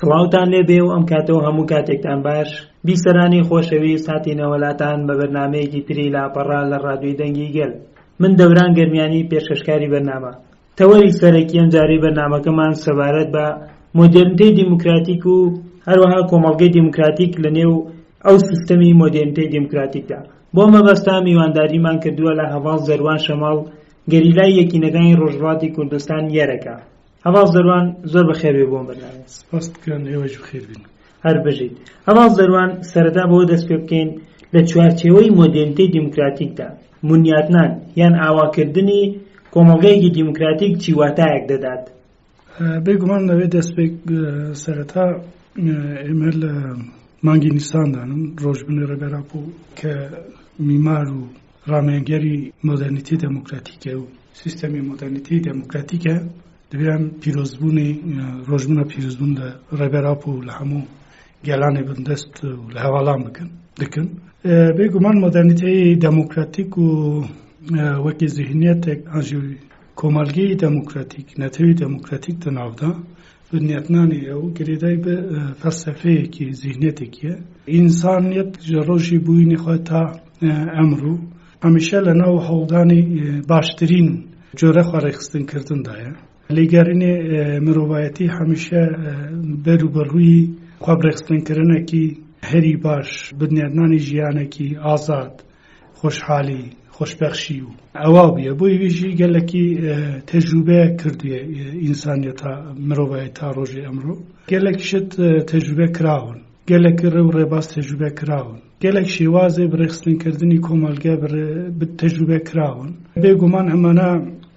سڵاوتان لێبێ و ئەم کاتەوە هەموو کاتێکتان باش. بیسەرانی خۆشەویست هاتینەوەلاتان بە بەرنامەیەکی تری لاپەڕا لە ڕادیۆی دەنگی گەل. من دەوران گەرمیانی پێشکەشکاری بەرنامە. تەوەری سەرەکی ئەم جارەی بەرنامەکەمان سەبارەت بە مۆدرنیتەی دیموکراتیک و هەروەها کۆمەڵگەی دیموکراتیک لەنێو ئەو سیستەمی مۆدرنیتەی دیموکراتیکدا. بۆ مەبەستا میوانداریمان کردووە لە هەڤاڵ زەروان شەماڵ، گەریلای یەکینەکانی ڕۆژهەڵاتی کوردستان یەرەکە. هەڤاڵ زەروان زۆر بەخێر بێ بۆم بەرنامە. سپاس دەکەم، ئێوەش بەخێر بین. هەر بژیت. هەڤاڵ زەروان سەرەتا بۆ دەست پێ بکەین لە چوارچێوەی مۆدرنیتەی دیموکراتیکدا بنیاتنان یان ئاواکردنی کۆمەڵگەیەکی دیموکراتیک چی واتایەک دەدات؟ بێگومان لەوێ دەست پێ سەرەتا ئێمە لە مانگی نیساندانم ڕۆژبنی ڕێبەرابوو کە میمار و ڕامێنگەری مۆدرنیتی دموکراتیکە و سیستەمی مۆدرنیتی دموکراتیکە دەبێن پیرۆزبوونی ڕۆژبوونە پیرۆزبوون لە ڕێبەرابوو لە هەموو گەلانێ بندەست و لە هەواڵان دکن. بێگومان مۆدرنیتی دموکراتیک و وەکی ذهنیەتێک ئاژووی کۆمەڵگەی دموکراتیک نەتەوەی دموکراتیک دەناودا بنیاتنانی ئەو گرێدای بە فەلسەفەیەکی ذهنیەتێکیە. ئینسانیەت ڕۆژی بووینی خۆی تا ئەمڕۆ هەمیشە لەناو هەوڵدانی باشترین جۆرە خواڕێخستنکردندایە. لێگەڕینێ مرۆڤایەتی هەمیشە بەروبەڕووی خواڕێخستنکردنێکی هەری باش، بنیاتنانی ژیانێکی ئازاد، خۆشحالی، خۆشبەخشی و ئەوا بووە. بۆی ویژی گەلێکی تەجروبەیە کردووە ئینسانیەتە مرۆڤایەتی تا ڕۆژی ئەمڕۆ. گەلێکیشت تەجروبە کراون، گەلێکی ڕێو ڕێباز تەجروبە کراون، گەلێک شێوازێ بڕێخستنکردنی کۆمەڵگە تەجروبە کراون. بێگومان ئەمانە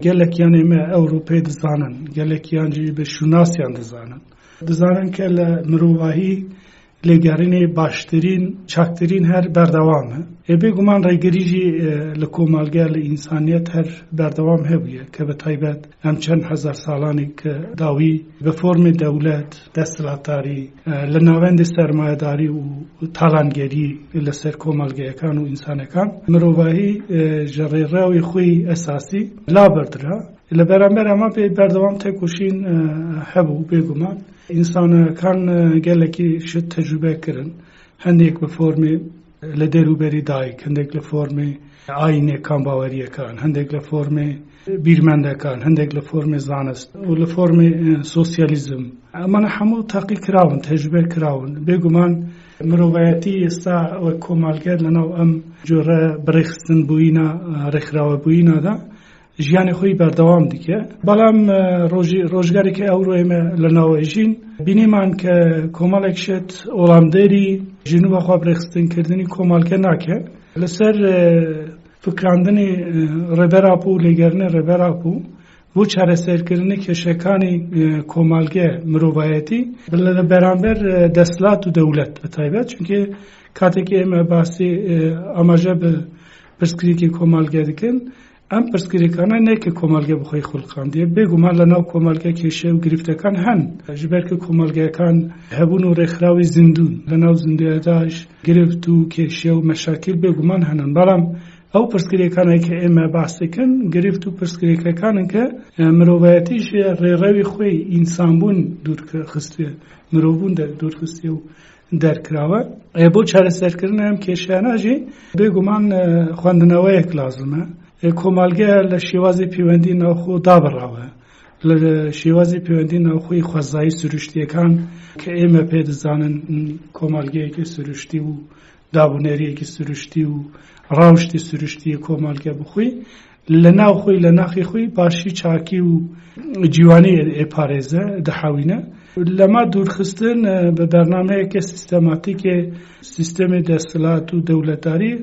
گەلێکیان ئێمە ئەوروپی دەزانن، گەلێکیانجی بە شوناسیان دەزانن کە لە مرۆڤایی لێگەڕینێ باشترین چاکترین هەر بەردەوامە. بێگومان ڕێگریژی لە کۆمەڵگە لە ئینسانیەت هەر بەردەوام هەبووە کە بە تایبەت ئەم چەند هەزار ساڵانی کە داوی بە فۆرمی دەوڵەت دەسەڵاتداری لە ناوەندی سەرمایەداری و تاڵانگەری لەسەر کۆمەڵگەیەکان و ئینسانەکان مرۆڤایی ژەڕێڕاوی خۆی ئەساسی لابەردرا. لە بەرامبەر ئەمە پێ بەردەوام تێکۆشین هەبوو. بێگومان ئینسانەکان گەلێکی شت تەجروبە کردن، هەندێک بە فۆرمی لە دەروبەری دایک، هەندێک لە فۆرمی ئاینێکان باوەریەکان، هەندێک لە فۆرمی بیرمەندەکان، هەندێک لە فۆرمی زانست و لە فۆرمی سۆسیالیزم. ئەمانە هەموو تاقی کراون، تەجروبە کراون. بێگومان مرۆڤایەتی ئێستا وەک کۆمەڵگە لەناو ئەم جۆرە بڕێخستن بووینە ڕێکخراوە بووینەدا ژیانی خۆی بەردەوام دیکە. بەڵام ڕۆژگارێکی ئەوڕۆ ئێمە لەناوەژین بینیمان کە کۆمەڵێک شت ئۆڵامدەری ژنوبە خوا بڕێخستنکردنی کۆمەڵگە ناکە. لەسەر فکراندنی ڕێبەرابوو و لێگەرنی ڕێبەرابوو بۆ چارەسەرکردنی کێشەکانی کۆمەڵگە مرۆڤایەتی لە بەرامبەر دەسەڵات و دەوڵەت بە تایبەت، چونکە کاتێکی ئێمە باسی ئاماژە بە پرسکرێکی کۆمەڵگە دەکەن، ئەم پرسکرێکانە نەیەکە کۆمەڵگە بخۆی خولقاندیە. بێگومان لەناو کۆمەڵگە کێشە و گرفتەکان هەن، ژبەرکە کۆمەڵگەکان هەبوون و ڕێکخراوی زیندوون لەناو زیندویەداش گرفت و کێشە و مەشاکل بێگومان هەنن. بەڵام ئەو پرسکرێکانێک کە ئێمە باسەکەن گرفت و پرسکرێکەکانن کە مرۆڤایەتیش ڕێڕەوی خۆی ئینسانبوون دوورخستوێ، مرۆڤبوون دوورخستێ و دەرکراوە. بۆ چارەسەرکردن ئەم کێشانەژی بێگومان خوێندنەوەیەک لازمە. کۆمەڵگە لە شێوازی پەیوەندی ناوخۆ دابڕاوە، لە شێوازی پەیوەندی ناوخۆی خوازایی سروشتیەکان کە ئێمە پێدەزانن کۆمەڵگەیەکی سروشتی و دابونەریەکی سروشتی و ڕاوشتی سروشتی کۆمەڵگە بخۆی لە ناوخۆی لە ناخی خۆی باشی چاکی و جیوانی ئێپارێزە دەحاوینە. لەما دوورخستن بە بەرنامەیەکە سیستەماتیکێ سیستەمی دەسەڵات و دەوڵەتداری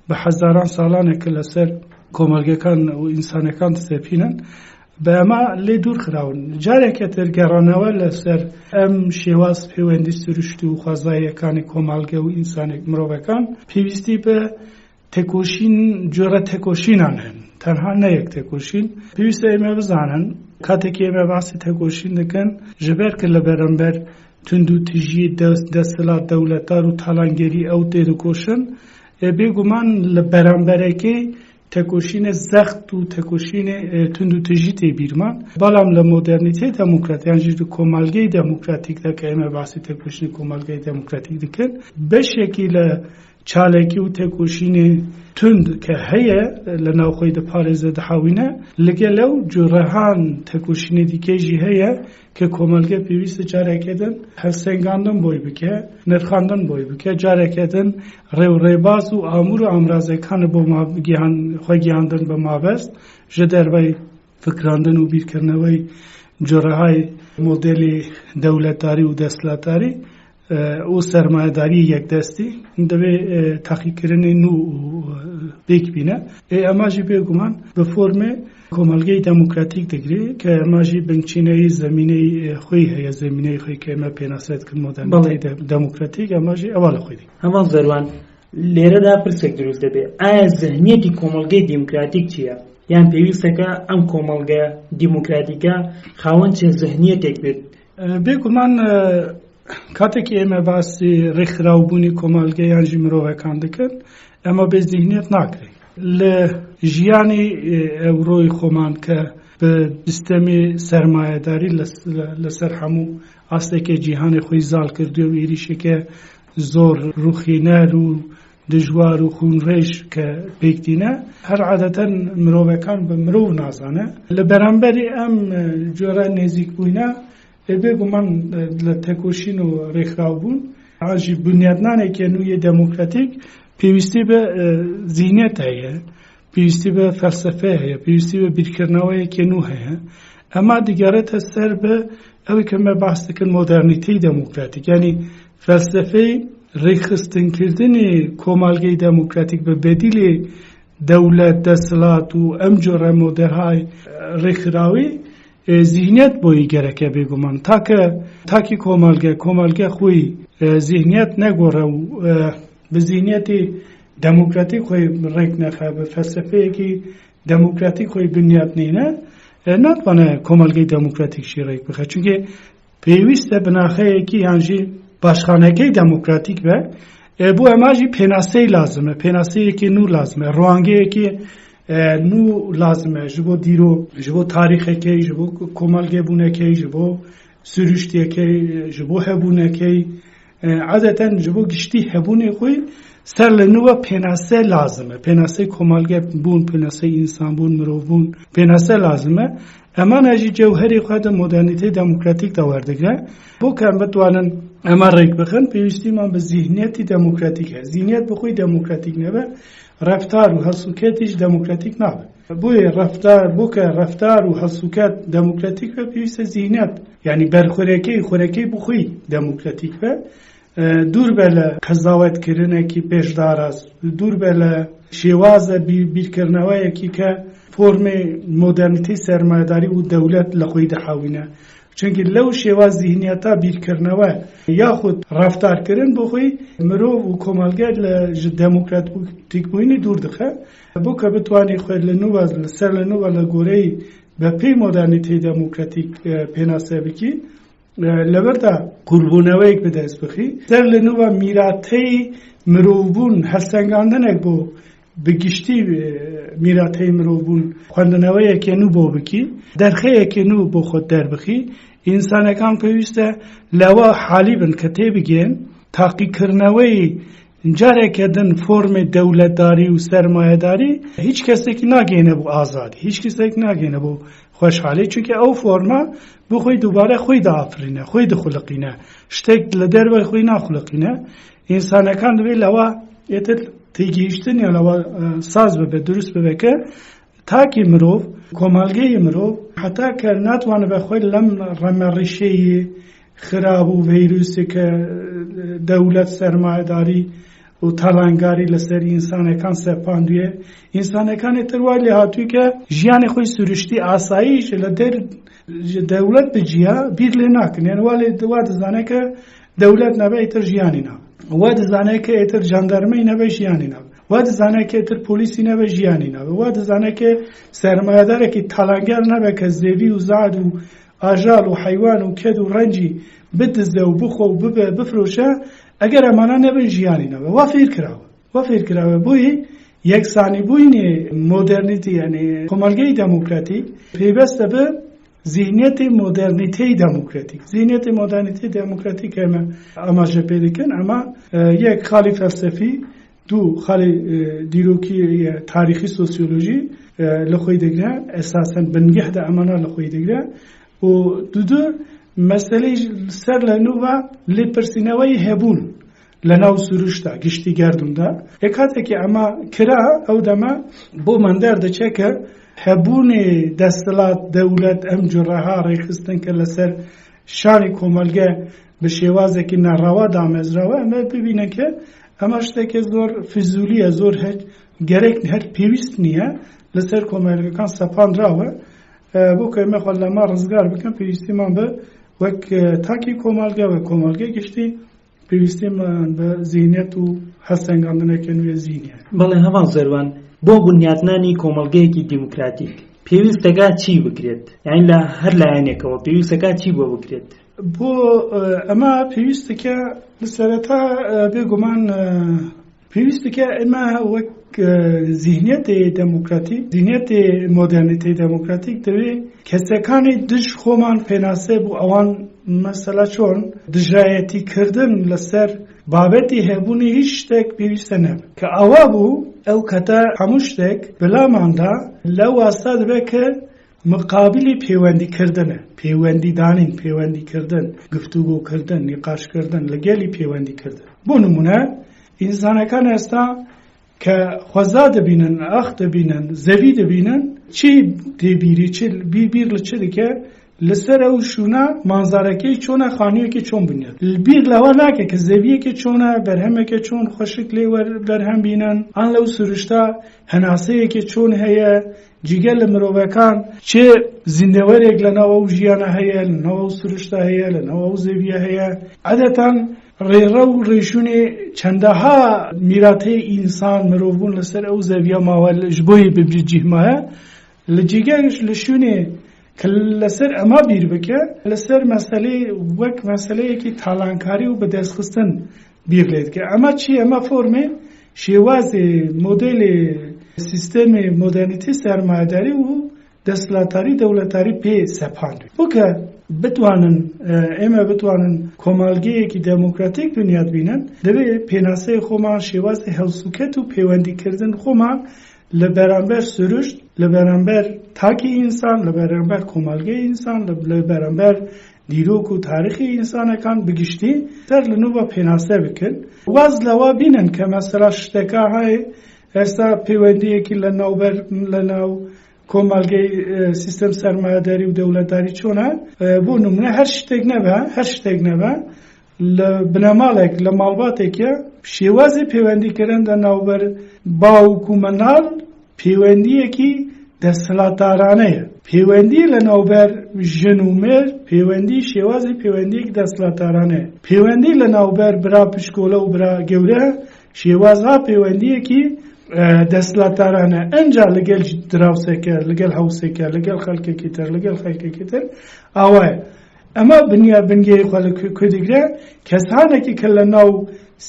بە حەزاران ساڵانێکە لەسەر کۆمەڵگەکان و ئینسانەکان دەسەپینن، بە ئەمە لێ دوورخراون. جارێکە ترگەڕانەوە لەسەر ئەم شێواز پەیوەندی سروشتی و خوازاییەکانی کۆمەڵگە و ئینسانێک مرۆڤەکان پێویستی بە تێکۆشین جۆرە تێکۆشینان هەن، تەنها نەیەک تێکۆشین. پێویستە ئێمە بزانن کاتێکی ئێمە باسی تێکۆشین دەکەن ژبەر کرد لە بەرامبەر تند و تژی دەسەڵات دەوڵەتدار و تاڵانگەری ئەو تێدەکۆشن، بێگومان لە بەرامبەرەکەی تکوشین زخت و تکوشین تند و تجیتی بیرمان بالام لمدرنیته دموکراتی انجیر دو کمالگی دموکراتیک ده که اما بحثی تکوشین کمالگی دموکراتیک دکن به شکل چالکی و تکوشین تند که هیه لناوخوی ده پارزه ده حاوینه لگلو جرهان تکوشین دیگه جی هیه که کمالگی پیویست جاره کدن هستنگاندن بای بکه نرخاندن بای بکه جاره کدن ریباز و آمور و امرازه کان با ما خواه گیاندن به ما بست جدر بای فکراندن و بیر کرنوی جرهای مدل دولتداری و دستلاتداری او سرمایه داری یک دستی دوی تحقیق کردن نو بیک بینه اما جی بگومان به فرم کمالگی دموکراتیک دگری که اما جی بنچینه زمینه خوی هیا زمینه خوی که ما پیناسد کن مدرنیته دموکراتیک اما جی اول خوی دی همان زروان لیره دا پرسک دروز دبی آیا ذهنیتی کمالگی دموکراتیک چیه؟ یعنی پیوسته که ام کمالگی دموکراتیکا خواهن چه ذهنیتک بید؟ بگومان کاتی که اما باسی رخراوبونی کمالگی انجی مروه کندکن اما به ذهنیت نکری لجیانی اوروی خومان که به سیستمی سرمایه داری لسر همو اصلی که جهان خوی زال کرده و ایریشه که زور روخینه رو دجوار و خونریش که بیکتینه هر عادتا مروه کن به مرو نازانه لبرانبری ام جوره نزیک بوینه بگو من لتکوشین و ریخراو بون آجی بنیادنانه که نوی دموکراتیک پیوستی به ذهنیت هیه پیوستی به فلسفه هیه پیوستی به بیرکرنوه که نو هیه اما دیگرت سر به اوی که ما بحث کن مدرنیته دموکراتیک یعنی فلسفه ریخستن کردن کمالگی دموکراتیک به بدیل دولت دستلات و امجور مدرهای ریخراوی ذهنیت بایی گرکه بگومان تا که کمالگه خوی ذهنیت نگوره و به ذهنیت دموکراتیک خوی رک نخواه به فلسفه که دموکراتیک خوی بنیاد نینه نتوانه کمالگه دموکراتیک شی رک بخواه چونکه پیوسته بناخه که یعنی باشخانه که دموکراتیک به بو اماجی پیناسه لازمه پیناسه که نو لازمه روانگه که نو لازمه جبو دیرو جبو تاریخ که جبو کمالگه بونه که جبو سرشتی که جبو هبونه که عادتا جبو گشتی هبونه خوی سر لنو پیناسه لازمه پیناسه کمالگه بون پیناسه انسان بون مرو بون پیناسه لازمه اما نجی جوهری خود مدرنیته دموکراتیک داوردگره بو که بتوانن اما ریک بخن پیوستی من به ذهنیتی دموکراتیک هست ذهنیت بخوی دموکراتیک نبه رفتار و حسوکتش دموکراتیک نبه بو که رفتار و حسوکت دموکراتیک به پیوست ذهنیت یعنی برخورکی بخوی دموکراتیک به دور بله قضاوت کرنه کی پیش دار است دور بله شواز بیر کرنوه کی که فرم مدرنیته سرمایه‌داری و دولت لخوی دحاوینه چونکه لو شواز ذهنیتا بیر کرنوه یا خود رفتار کرن بخوی مرو و کمالگر دموکراتیک بوینی دور دخه بو که بتوانی خود لنو سر لنو لگوری به پی مدرنیته دموکراتیک پیناسه بکی لبرده قربونوه یک بده است بخی سر لنو میراتی مروبون هستنگاندن بو بگشتی میراتی مروبون خواندنوه که نو بو بکی درخه که نو بو خود در بخی انسان کام پیوسته لوا حالی بن کتی بگین تحقیق کرنوه جاره کردن فرم دولتداری و سرمایه داری هیچ کسی که نگینه بو آزادی هیچ کسی که نگینه بو خوشحالی چونکه او فرما بو خوی دوباره خوی دا آفرینه خوی دا خلقینه شتک لدر بای خوی نخلقینه انسان کام دوی لوا ایتر تیگیشتن یا لوا ساز ببه درست ببه که تا که مروف کمالگه مروف حتی که نتوانه به خوی لم رمرشی خراب و ویروسی که دولت سرمایه داری و تلنگاری لسر انسان کان سپاندویه انسان کان اتروالی هاتوی که جیان خوی سرشتی آسایش لدر دولت بجیا بیر لناکن یعنی والی واد زانه که دولت نبه ایتر جیانی نبه واد زانه که ایتر جاندرمی نبه جیانی نبه واد زانه که ایتر پولیسی نبه جیانی نبه واد زانه که سرمایه داره که تلنگر نبه که زیوی و زاد و آجال و حیوان و کد و رنجی بدزده و بخو و بفروشه اگر امانا نبن جیانی نبه و فیر کراوه بوی یەکسانی بوونی مۆدەرنیتی یعنی کۆمەلگەی دموکراتیک پێویستە بە ذهنیەتی مۆدەرنیتەی دموکراتیک. ذهنیەتی مۆدەرنیتەی دموکراتیک ئێمە ئاماژە پێ دەکەن، ئەمە یەک خاڵی فەلسەفی، دوو خاڵی دیرۆکی تاریخی سۆسیۆلۆژی لە خۆی دەگرێت، ئەساسەن بنگەحدا ئەمانە لە خۆی دەگرێت، و دوو مەسەلەی سەر لە نووە لێپرسینەوەی هەبوون لە ناو سروشتا گشتی گەردوندا. کاتێکی ئەمە کرا ئەو دەمە بۆ من دەردەچێت کە هەبوونی دەسەڵات دەوڵەت ئەم جۆرەها ڕێخستن کە لەسەر شانی کۆمەلگە بە شێوازێکی ناڕەوا دامەزراوە، ئەمە ببینە کە ئەمە شتێکی زۆر فیزولیە، زۆر گەرەک هەر پێویست نییە لەسەر کۆمەلگەکان سەپاندراوە. بۆ کە ئێمە خۆ لەما ڕزگار بکەن پێویستیمان بە وەک تاکی کۆمەلگە و کۆمەلگە گشتی پێویستیمان بە زیینەت و هەستەنگاندنێکی نوێ زیینە. بەڵێ هەواڵ زەروان، بۆ بنیادنانی کۆمەلگەیەکی دیموکراتیک پێویستەکە چی بکرێت؟ یعنی لە هەر لایەنێکەوە پێویستەکە چی بۆ بکرێت؟ بۆ ئەمە پێویستەکە لە سەرەتا بێگومان پێویستەکە ئێمە وەک ذهنیەتی دموکراتیک، ذهنیەتی مۆدەرنیتەی دموکراتیک دەوێت کەسەکانی دژ خۆمان پێناسێ بوو ئەوان مەسەلا چۆن دژایەتی کردن لەسەر بابەتی هەبوونی هیچ شتێک پێویستە نەبێت، کە ئەوە بوو ئەو کەتە هەموو شتێک بەلاماندا لەو واستا دەبێت کە مقابلی پەیوەندیکردنە، پەیوەندیدانین، پەیوەندیکردن، گفتوگۆکردن، نیقاشکردن لەگەلی پەیوەندیکردن. بۆ نمونە ئینسانەکان ئێستا کە خۆزا دەبینن، ئاخ دەبینن، زەوی دەبینن، چی دەبیری بیر لە چ دەکە لەسەر ئەو شوونە مانزارەکەی چۆنە، خانوویەکی چۆن بنێت. بیر لەوە ناکە کە زەویەکی چۆنە، بەرهەمێکی چۆن خۆشک لێ بەرهەم بینن، ئان لەو سروشتا هەناسەیەکی چۆن هەیە، جیگە لە مرۆڤەکان چێ زیندەوەرێک لەناو ئەو ژیانە هەیە، لەناو ئەو سروشتا هەیە، لەناو ئەو زەویە هەیە. عادەتەن ڕێڕە و ڕێژوونی چەندەها میراتەی ئینسان مرۆڤ بوون لەسەر ئەو زەویە ماوە ji بۆ ببری جیهمایە لە جێگەش لە شوێنێ کە لەسەر ئەمە بیر بکە لەسەر مەسەلەی وەک مەسەلەیەکی تاڵانکاری و بەدەستخستن بیر لێت کە ئەمە چی؟ ئەمە فۆرمێ شێوازێ مۆدێلی سیستەمی مۆدەرنیتی سەرمایەداری و دەسەڵاتداری دەوڵەتداری پێ سەپاند. بۆ کە بتوانن ئێمە بتوانن کۆمەلگەیەکی دموکراتیک بنیاد بینن، دەبێت پێناسەی خۆمان، شێوازی هەڵسوکەت و پەیوەندیکردن خۆمان لە بەرامبەر سروشت، لە بەرامبەر تاکی ئینسان، لە بەرامبەر کۆمەلگەی ئینسان، لە بەرامبەر دیرۆک و تاریخی ئینسانەکان بگشتی سەر لە نوو بە پێناسە بکەن. واز لەوە بینن کە مەسەلا شتێکا هەیە ئێستا پەیوەندیەکی لە ناو کۆمەلگەی سیستەم سەرمایەداری و دەوڵەتداری چۆنە. بۆ نمونە هەر شتێک نەبە لە بنەماڵێک لە ماڵباتێکە شێوازی پەیوەندیکردن لەناوبەر باوک و منداڵ پەیوەندیەکی دەسەڵاتدارانەیە، پەیوەندی لەناوبەر ژن و مێر پەیوەندی شێوازی پەیوەندیەکی دەسەڵاتدارانەیە، پەیوەندی لەناوبەر برا پشکۆلە و برا گەورە شێوازها پەیوەندیەکی دەسەڵاتدارانە. ئەنجا لەگەل دراوسێکە، لەگەل هەوسێکە، لەگەل خەڵکێکی تر، لەگەل خەڵکێکی تر ئاوایە. ئەمە بنیای خۆ لە کوێدەگرێت کەسانێکی کە لە ناو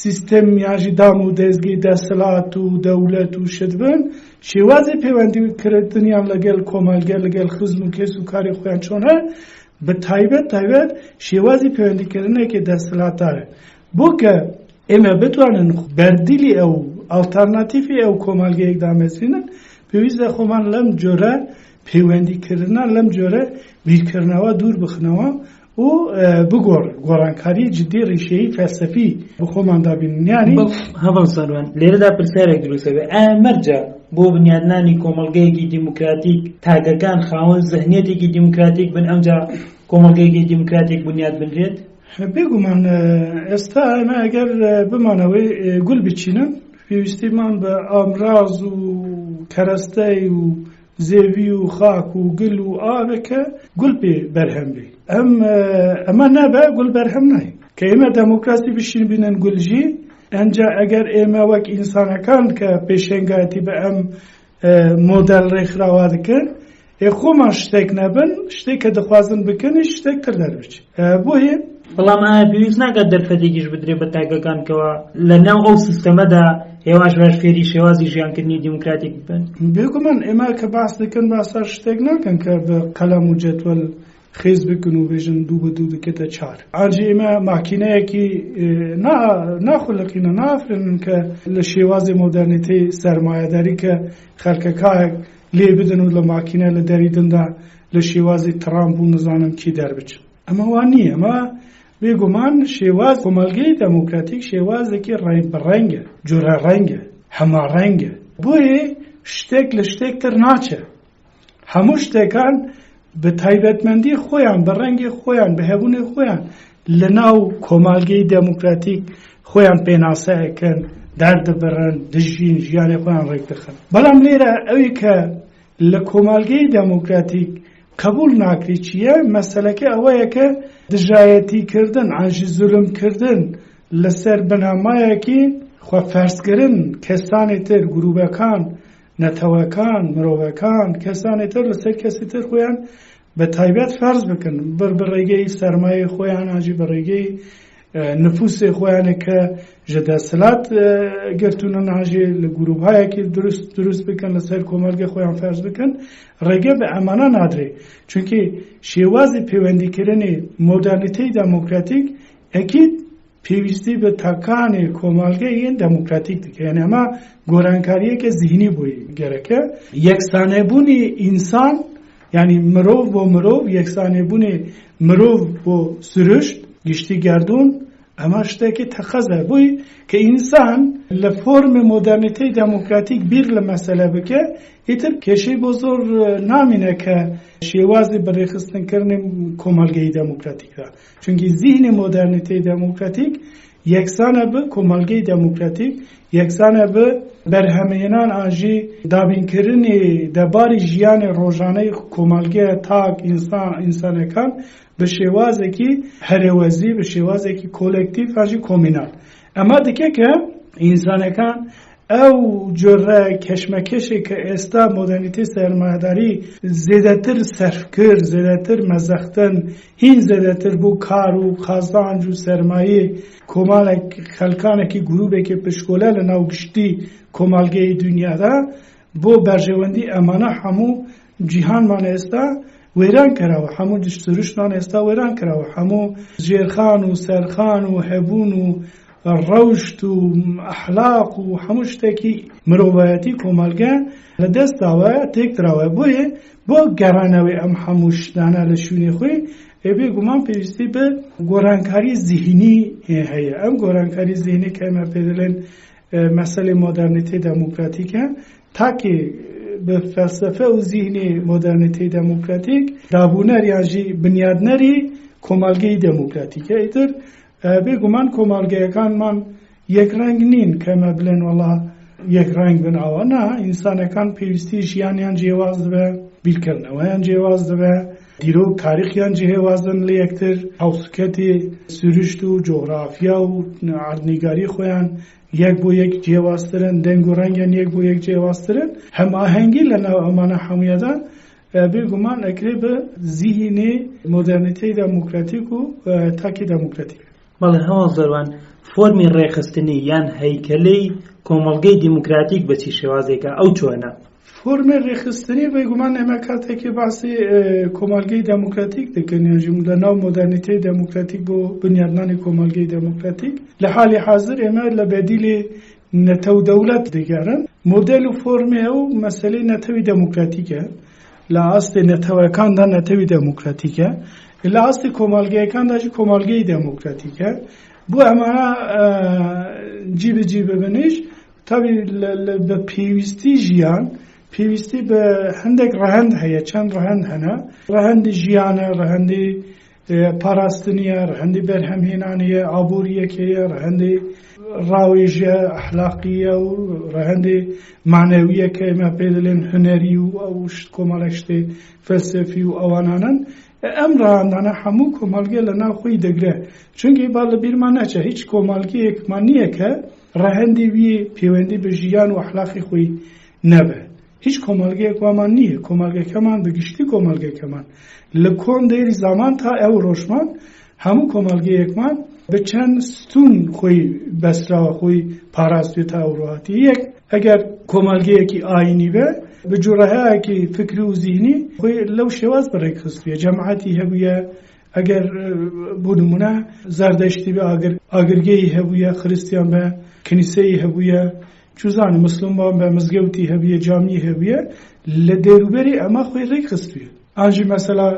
سیستەم یاژی دام و دەستگی دەسەڵات و دەوڵەت و شت بن، شێوازی پەیوەندیکردنیان لەگەل کۆمەلگە، لەگەل خزم و کێس و کاری خۆیان چۆنە، بە تایبەت شێوازی پەیوەندیکردنێکی دەسەڵاتدارە. بۆ کە ئێمە بتوانن بەردیلی ئەو ئالتەرناتیڤی ئەو کۆمەلگەیەک دامەزرێنن، پێویستە خۆمان لەم جۆرە پەیوەندیکردنە، لەم جۆرە بیرکردنەوە دوور بخنەوە و بگۆڕ گۆڕانکاری جدی ڕیشەیی فەلسەفی بە خۆمان دابینن. یانی هەڵم سەروان لێرەدا پرسیارێک دروستە بێ، ئایا مەرجە بۆ بنیادنانی کۆمەلگەیەکی دیموکراتیک تاگەکان خاوەن ذهنیەتێکی دیموکراتیک بن، ئەمجا کۆمەلگەیەکی دیموکراتیک بنیاد بنرێت؟ بێگومان ئێستا ئەمە ئەگەر بمانەوەی گول بچینن، پێویستیمان بە ئامراز و کەرەستەی و زێوی و خاک و گل و ئاوێکە گول پێ بەرهەم بێ. ئەمە نەبە گول بەرهەم نای کە ئێمە دەموکراسی بشین بینن گولژی. ئەنجا ئەگەر ئێمە وەک ئینسانەکان کە پێشێنگاتی بە ئەم مۆدەل ڕێکخراوە دەکەن، خۆمان شتێک نەبن شتێک کە دەخوازن بکەن شتێکتر دەربچ بۆیە بەڵام ئایا پێویست ناکات دەرفەتێکیش بدرێ بە تاگەکانکەوە لە ناو ئەو سیستەمەدا هێواش باش فێری شێوازی ژیانکردنی دیموکراتیک بن؟ بێگومان ئێمە کە باس دەکەن باسا شتێک ناکەن کە بە قەلەم و جەدوەل خێز بکن و بێژن 2 بە 2 دەکێتە 4 ئاجی ئێمە ماکینەیەکی ناخولەقینە نافرێنن کە لە شێوازی مۆدەرنیتی سەرمایەداری کە خەڵکەکایەک لێ بدەن و لە ماکینە لە دەریدندا لە شێوازی ترامپ و نزانم کی دەربچن ئەمە وان نییە ئەمە بێگومان شێواز کۆمەلگەی دەموکراتیک شێوازێکی ڕەنگە جۆرە ڕەنگە هەما ڕەنگە بۆیە شتێک لە شتێکتر ناچێ هەموو شتێکان بە تایبەتمەندی خۆیان بە ڕەنگی خۆیان بە هەبوونی خۆیان لە ناو کۆمەلگەی دەموکراتیک خۆیان پێناسەیەکەن دەردەبڕن دژین ژیانی خۆیان ڕێک دەخەن بەڵام لێرە ئەوەی کە لە کۆمەلگەی دەموکراتیک قبول ناکری چییە مەسەلەکە ئەوەیە کە دژایەتیکردن ئاژی زولمکردن لەسەر بەنامایەکی خۆفەرزکردن کەسانی تر گرووبەکان نەتەوەکان مرۆڤەکان کەسانی تر لەسەر کەسی تر خۆیان بە تایبەت فەرز بکەن بە ڕێگەی سەرمایە خۆیان ئاژی بە ڕێگەی نفوسی خۆیانە کە ژەدەسەلات گرتوونە ناژێ لە گرووبهایەکی دروست بکەن لەسەر کۆمەلگە خۆیان فەرز بکەن ڕێگە بە ئەمانە نادرێ چونکی شێوازی پەیوەندیکردنی مۆدەرنیتەی دەموکراتیک ئەکید پێویستی بە تاکانی کۆمەلگەی دەموکراتیک دکە یعنی ئەمە گۆرانکاریەکە زیهنی بووی گەرەکە یەکسانەبوونی ئینسان یعنی مرۆڤ بۆ مرۆڤ یەکسانەبوونی مرۆڤ بۆ سروشت گشتی گردون ئەمە شتێکی تەخەزە بووی کە ئینسان لە فۆرمی مۆدەرنیتەی دەموکراتیک بیر لە مەسەلە بکە ئیتر کێشەی بۆ زۆر نامینە کە شێوازی بەڕێخستنکردنی کۆمەلگەی دەموکراتیکە چونکی زیهنی مۆدەرنیتەی دەموکراتیک یەکسانە بە کۆمەلگەی دەموکراتیک یەکسانە بە بەرهەمهێنان ئاژی دابینکردنی دەباری ژیانی ڕۆژانەی کۆمەلگەیە تاک ئینسانەکان بە شێوازێکی هەرێوەزی بە شێوازێکی کۆلێکتیڤ ئاژی کۆمینال ئەمە دکە کە ئینسانەکان ئەو جۆرە کەشمەکەشی کە ئێستا مۆدەرنیتی سەرمایەداری زێدەتر سەرفکرد زێدەتر مەزەختن هین زێدەتر بوو کار و قازانج و سەرمایە کۆمەڵێک خەڵکانێکی گرووبێکی پشکۆلە لە ناو گشتی کۆمەلگەی دنیادا بۆ بەرژەوەندی ئەمانە هەموو جیهانمان ئێستا وێران کراوە هەموو دشتروشتمان ئێستا وێران کراوە هەموو ژێرخان و سەرخان و هەبوون و ڕەوشت و ئەحلاق و هەموو شتێکی مرۆڤایەتی کۆمەلگە لە دەستاوە تێکدراوە بۆیە بۆ گەڕانەوەی ئەم هەموو شتانە لە شوێنی خۆی بێگومان پێویستی بە گۆرانکاری زیهنی هەیە ئەم گۆرانکاری زیهنی کە ئێمە پێ دەڵێن مەسەلەی مۆدەرنیتی دەموکراتیکە تاکێ بە فەلسەفە و زیهنی مۆدەرنیتی دەموکراتیک دابوونەری یاژی بنیادنەری کۆمەلگەی دەموکراتیکە ئیتر بێگومان کۆمەلگەیەکانمان یەکڕەنگ نین کەمە بڵێن وەڵا یەکڕەنگ بن ئەوە نا ئینسانەکان پێویستی ژیانیان جێواز دەبێ بیرکردنەوەیان جێواز دەبێ دیرۆک تاریخیان جێوازن لە یەکتر هەوسکەتی سروشت و جۆغرافیا و عەرضنیگاری خۆیان یەک بۆ یەک جێوازترن دەنگ و ڕەنگیان یەک بۆ یەک جێوازترن هەماهەنگی لەناو ئەمانە هەموویەدا بێگومان ئەکرێ بە زیهنی مۆدەرنیتەی دەموکراتیک و تاکی دەموکراتیک بەڵێ هەواڵ زەروان فۆرمی ڕێخستنی یان هەیکەلەی کۆمەلگەی دیموکراتیک بە چی شێوازێکە ئەو چۆنە؟ فۆرمی ڕێخستنی بێگومان ئێمە کاتێکی باسی کۆمەلگەی دەموکراتیک دەکەن لە ناو مۆدەرنیتەی دەموکراتیک بۆ بنیادنانی کۆمەلگەی دەموکراتیک لە حالی حاضر ئێمە لە بەدیلی نەتەو دەوڵەت دەگەڕن مۆدێل و فۆرمی ئەو مەسەلەی نەتەوی دەموکراتیکە لە ئاستی نەتەوەکاندا نەتەوی دەموکراتیکە لە ئاستی کۆمەلگەیەکانداژی کۆمەلگەی دەموکراتیکە بۆ ئەمانە جیبجی ببنیش تاوی بە پێویستی ژیان پێویستی بە هەندێک ڕەهەند هەیە چەند ڕەهەند هەنە ڕەهەندی ژیانە ڕەهەندی پاراستنیە ڕەهەندی بەرهەمهێنانیە ئابوووریەکەیە ڕەهەندی ڕاوێژە ئەحلاقیە و ڕەهەندی مانەویە کە ئێمە پێ دەڵێن هونەری و ئەو کۆمەڵێک شتێ فەلسەفی و ئەوانانن ئەم ڕەهەندانە هەموو کۆمەلگە لە ناو خۆی دەگرێت چونکی با لە بیرمان نەچێ هیچ کۆمەلگەیەکمان نییە کە ڕەهەندی وی پەیوەندی بە ژیان و ئەحلاقی خۆی نەبێت هیچ کۆمەلگەیەک وامان نییە کۆمەلگەکەمان بگشتی کۆمەلگەکەمان لە کۆندێری زامان تا ئەو ڕۆژمان هەموو کۆمەلگەیەکمان بە چەند ستون خۆی بەستراوە خۆی پاراستوێت تا ئەوڕاتی یەک ئەگەر کۆمەلگەیەکی ئاینی بێ بە جوڕەهەیەکی فکری و زیهنی خۆی لەو شێواز بەڕێکخستوویە جەماعەتی هەبوویە ئەگەر بۆ نمونە زەردەشتی بێ ئاگرگەی هەبوویە خریستیان بە کنیسەی هەبوویە چوزان مسلمان بە مزگەوتی هەبوویە جامی هەبوویە لە دەوروبەری ئەمە خۆی ڕێکخستوویە ئاژی مەسەلا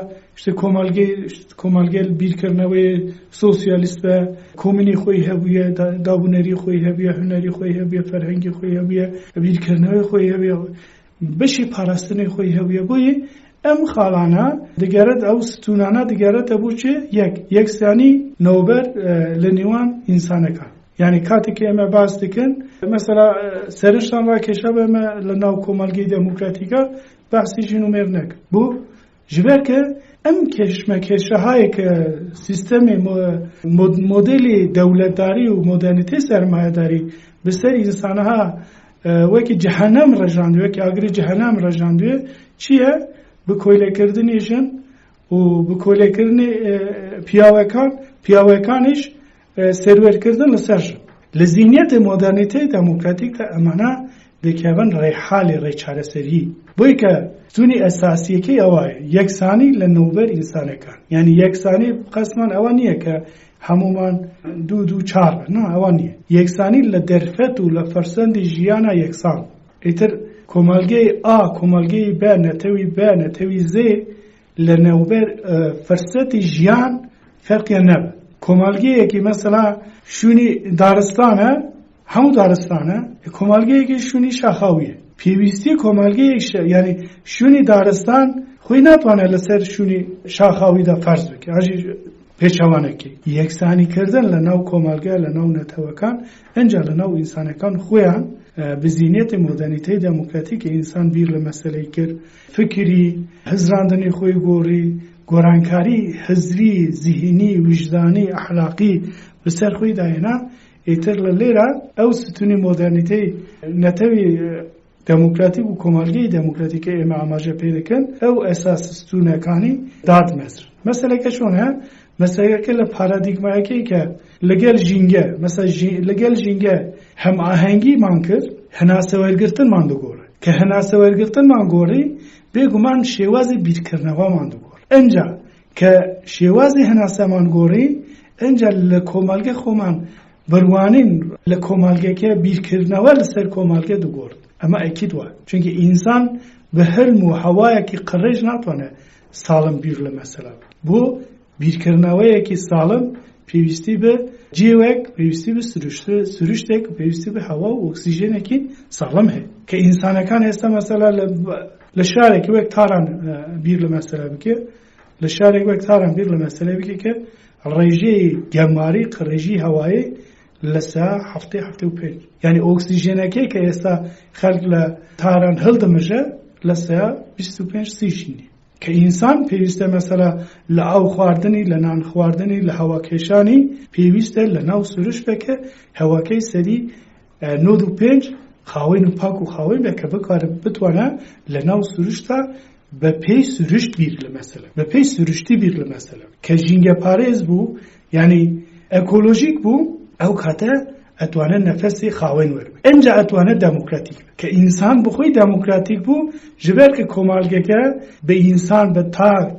کۆمەلگەی بیرکردنەوەی سۆسیالیست بە کۆمینی خۆی هەبوویە دابوونەری خۆی هەبوویە هونەری خۆی هەبوویە فەرهەنگی خۆی هەبوویە بیرکردنەوەی خۆی هەبوویە بەشی پاراستنی خۆی هەبوویە بۆیە ئەم خاڵانە دەگەرێت ئەو ستونانە دەگەرێتە بۆ چێ یەکسانی نەوبەر لە نێوان ئینسانەکان یعنی کاتێک ئێمە باس دەکەن مەسەلا سەرشتان ڕاکێشە بەمە لە ناو کۆمەلگەی دەموکراتیکە باسی ژنومێر نەکە بۆ ژبەر کە ئەم کێشمەکێشەهایی کە سیستەمی مۆدێلی دەوڵەتداری و مۆدەرنیتەی سەرمایەداری بەسەر ئینسانەها وەکی جەهەنەم ڕژاندووە وەکی ئاگری جەهەنەم ڕژاندووە چییە؟ بکۆلێکردنی ژن و بکۆلێکردنی پیاوەکانیش سەروەرکردن لەسەر ژن لە زیینەتی مۆدەرنیتەی دەموکراتیکدا ئەمانە دەکەون ڕێحالی ڕێچارەسەری بۆی کە ستونی ئەساسیەکەی ئەوایە یەکسانی لە نەوبەر ئینسانەکان یعنی یەکسانی قەسمان ئەوە نییە کە هەمومان دوو چار نه ئەوە نییە یەکسانی لە دەرفەت و لە فەرسەندی ژیانە یەکسان ئیتر کۆمەلگەی کۆمەلگەی بە نەتەوی زێ لە نەوبەر فەرسەتی ژیان فەرقیان نەبە کۆمەلگەیەکی مەسەلا شوونی دارستانە هەموو دارستانە کۆمەلگەیەکی شوونی شاخاویە پێویستی کۆمەلگەیەک یعنی شوونی دارستان خۆی ناتوانێت لەسەر شوونی شاخاویدا فەرز بکە ئاژی پێچەوانێکی یەکسانیکردن لە ناو کۆمەلگە لە ناو نەتەوەکان ئەنجا لە ناو ئینسانەکان خۆیان بزینێتی مۆدەرنیتەی دەموکراتیک ئینسان بیر لە مەسەلەی کرد فکری هەزراندنی خۆی گۆڕی گۆرانکاری هەزری زیهینی وجدانی ئەخلاقی بەسەر خۆی داهێنا ئیتر لە لێرە ئەو ستونی مۆدەرنیتەی نەتەوی دەموکراتیک و کۆمەلگەی دەموکراتیکە ئێمە ئاماژە پێ دەکەن ئەو ئەساس ستونەکانی دادمەزر مەسەلەکە چۆنە؟ مەسەلەکە لە پارادیگمایەکەی کە لەگەل ژینگە لەگەل ژینگە هەم ئاهەنگیمان کرد هەناسەوەرگرتنمان دەگۆڕێ کە هەناسەوەرگرتنمان گۆڕی بێگومان شێوازی بیرکردنەوەمان دەگۆڕ ئەنجا کە شێوازی هەناسەمان گۆڕی ئەنجا لە کۆمەلگە خۆمان بڕوانین لە کۆمەلگەکە بیرکردنەوە لەسەر کۆمەلگە دەگۆڕ ئەمە ئەکید وایە چونکە ئینسان بە هەلم و هەوایەکی قڕێژ ناتوانێت ساڵم بیر لە مەسەلا بۆ بیرکردنەوەیەکی ساڵم پێویستی بە جێوێک پێویستی بە سروشتێک و پێویستی بە هەوا و ئۆکسیژێنێکی ساڵم هەیە کە ئینسانەکان ئێستا مەسەلا لە شارێکی وەک تاران بیر لە مەسەلا بکە لە شارێک وەک تاران بیر لە مەسەلا بکە کە ڕێژەی گەماری قڕێژی هەوایی لەسا هەفتەی و پێنج یعنی ئۆکسیژێنەکەی کە ئێستا خەڵک لە تاران هەڵدەمەژە لەسا 25-30 کە ئینسان پێویستە مەسەلا لە ئاو خواردنی لە نان خواردنی لە هەواکێشانی پێویستە لە ناو سروشت بکە هەواکەی سەری 95 خاوین و پاک و خاوین بکە بکارە بتوانە لە ناو سروشتا بە پێی سروشت بیر لە مەسەلا بە پێی سروشتی بیر لە مەسەلا کە ژینگە پارێز بوو یعنی ئەکۆلۆژیک بوو ئەو کاتە ئەتوانە نەفەسی خاوین وەربێت ئەنجا ئەتوانە دەموکراتیک کە ئینسان بخۆی دەموکراتیک بوو ژبەر کە کۆمەلگەکە بە ئینسان بە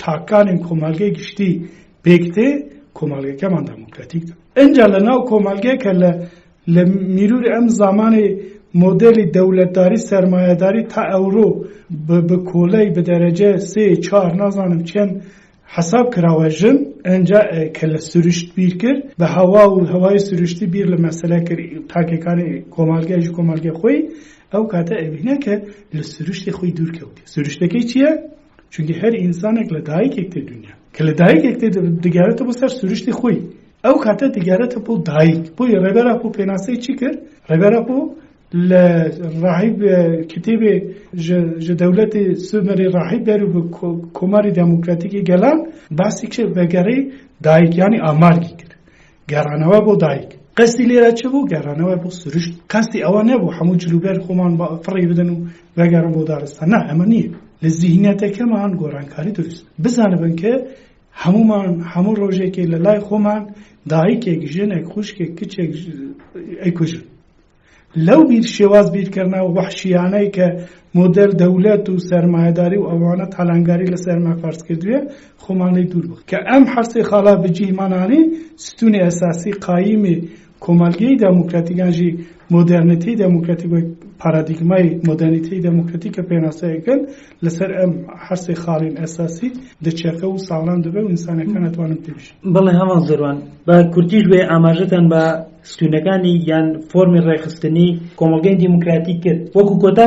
تاکانی کۆمەلگەی گشتی بێکتێ کۆمەلگەکەمان دەموکراتیکە ئەنجا لە ناو کۆمەلگە کە لە میروری ئەم زمانی مۆدێلی دەوڵەتداری سەرمایەداری تا ئەوڕۆ بە کۆلەی بە دەرەجە 3-4 نازانم چەند حساب کراوە ژن ئەنجا کە لە سروشت بیر کرد بە هەوا و هەوای سروشتی بیر لە مەسەلە کرد تاکەکانی کۆمەلگەی خۆی ئەو کاتە ئەبینە کە لە سروشتی خۆی دوورکەوتی سروشتەکەی چییە؟ چونکە هەر ئینسانێک لە دایکێک تێ دنیا کە لە دایکێک تێ دەگەرێتە بۆ سەر سروشتی خۆی ئەو کاتە دەگەرێتە بۆ دایک بۆی ڕێبەرە بۆ پێناسەی چی کرد؟ ڕێبەرە بۆ لە ڕاهیب کتێبێ ji dewletê Sumerê rahîb ber û bi Komarê Demokratîkê gelan basî kir vegerê dayîk yanî amargî kir. Geranewe bo dayîk. قەستی لێرە چ بوو گەڕانەوە بۆ سروشت قەستی ئەوە نەبوو هەموو جلوبەر خۆمان فڕی بدەن و وەگەڕن بۆ دارستان نا ئەمە نییە لە زیهینەتەکەمان گۆڕانکاری دروست بزانبن کە هەموو ڕۆژێکی لە لای خۆمان دایکێک ژنێک خوشکێک کچێک ئەیکوژن لەو شێواز بیرکردنەوە وەحشیانەی کە مۆدەل دەولەت و سەرمایه‌داری و ئەوانە تاڵانگاری لە سەرمان فەرز کردووە خۆمان لێی دوور بکە کە ئەم حرسی خاڵا بجیمانانی ستونی ئەساسی قایمی کۆمەلگەی دموکراتیکانژی مۆدرنیتی دموکراتیک و پارادیگمای مۆدرنیتی دموکراتیک کە پێناسەیەکەن لەسەر ئەم حرسی خاڵین ئەساسی دەچێکە و ساڵان دەبێت و ئینسانەکان ئەتوانن تێبیش بەڵێ هەواڵ زەروان بە کورتیش بێ ئاماژەتان بە ستونەکانی یان فۆرمی ڕێخستنی کۆمەلگەی دیموکراتیک کرد وەکو کۆتا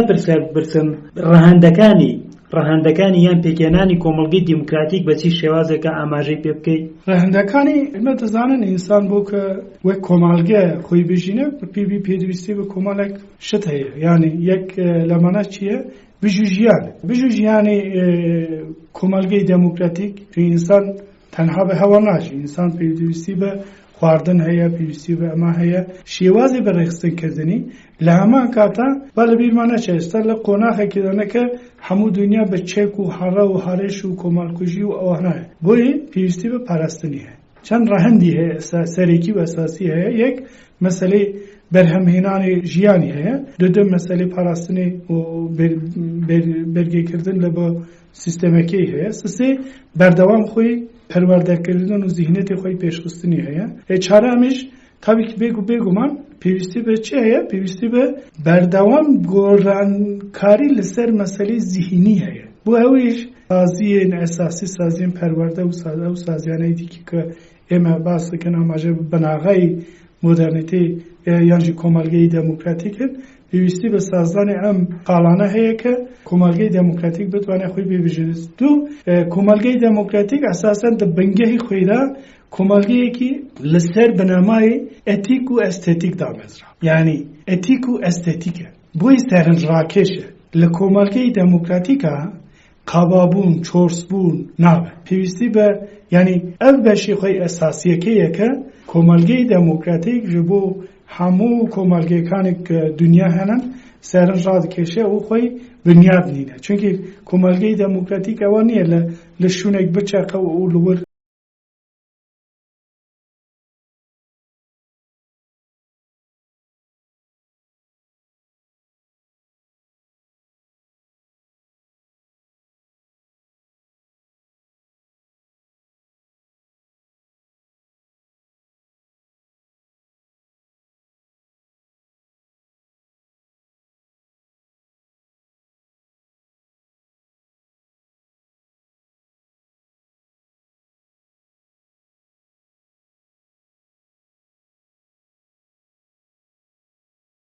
برسم ڕەهەندەکانی یان پێکێنانی کۆمەلگەی دیموکراتیک بە چی شێوازێکە ئاماژەی پێ بکەیت ڕەهەندەکانی ئێمە دەزانن ئینسان بۆ کە وەک کۆمەلگە خۆی بژینە پێویستی بە کۆمەڵێک شت هەیە یعنی یەک لەمانە چییە بژوژیانی کۆمەلگەی دموکراتیک ئینسان تەنها بە هەوا ناژی ئینسان پێویستی بە خواردن هەیە پێویستی بە ئەمە هەیە شێوازی بە ڕێخستنکردنی لە هەمان کاتە با لە بیرمانە چێ ئێستا لە قۆناغێکیدانەکە هەموو دنیا بە چێک و هەڕە و هەڕێش و کۆمەڵکوژی و ئەوانایە بۆیە پێویستی بە پاراستنی هەیە چەند ڕەهەندی هەیە سەرێکی و ئەساسی هەیە یەک مەسەلەی بەرهەمهێنانی ژیانی هەیە دوم مەسەلەی پاراستنی و بەرگێکردن لە بە سیستەمەکەی هەیە سێ بەردەوام خۆی پەروەردەکردن و زیهنێتی خۆی پێشخستنی هەیە چارەمیش تابێکی بێگومان پێویستی بە چی هەیە پێویستی بە بەردەوام گۆڕانکاری لەسەر مەسەلەی زیهینی هەیە بۆ ئەوەیش سازیین ئەساسی سازیین پەروەردە و سازیانەی دیکە کە ئێمە باس دەکەن ئاماژە بەناغای مۆدرنیتی یانجی کۆمەلگەی دموکراتیکن پێویستی بە سازدانی ئەم قاڵانە هەیە کە کۆمەلگەی دموکراتیک بتوانێت خۆی بێبژێت دوو کۆمەلگەی دموکراتیک ئەساسەن دە بنگەهی خۆیدا کۆمەلگەیەکی لەسەر بنەمای ئەتیک و ئەستێتیک دامەزرا یعنی ئەتیک و ئەستێتیکە بۆی سەرنجڕاکێشە لە کۆمەلگەی دموکراتیکە قابابوون چۆرسبوون نابێت پێویستی بە یعنی ئەو بەشی خۆی ئەساسیەکەیە کە کۆمەلگەی دموکراتیک ji بۆ هەموو کۆمەلگەیەکانی دنیا هەنن سەرنجڕاکێشە و خۆی بنیاد نینە چونکی کۆمەلگەی دموکراتیک ئەوە نییە لە شوونێک بچەقە و لەوەر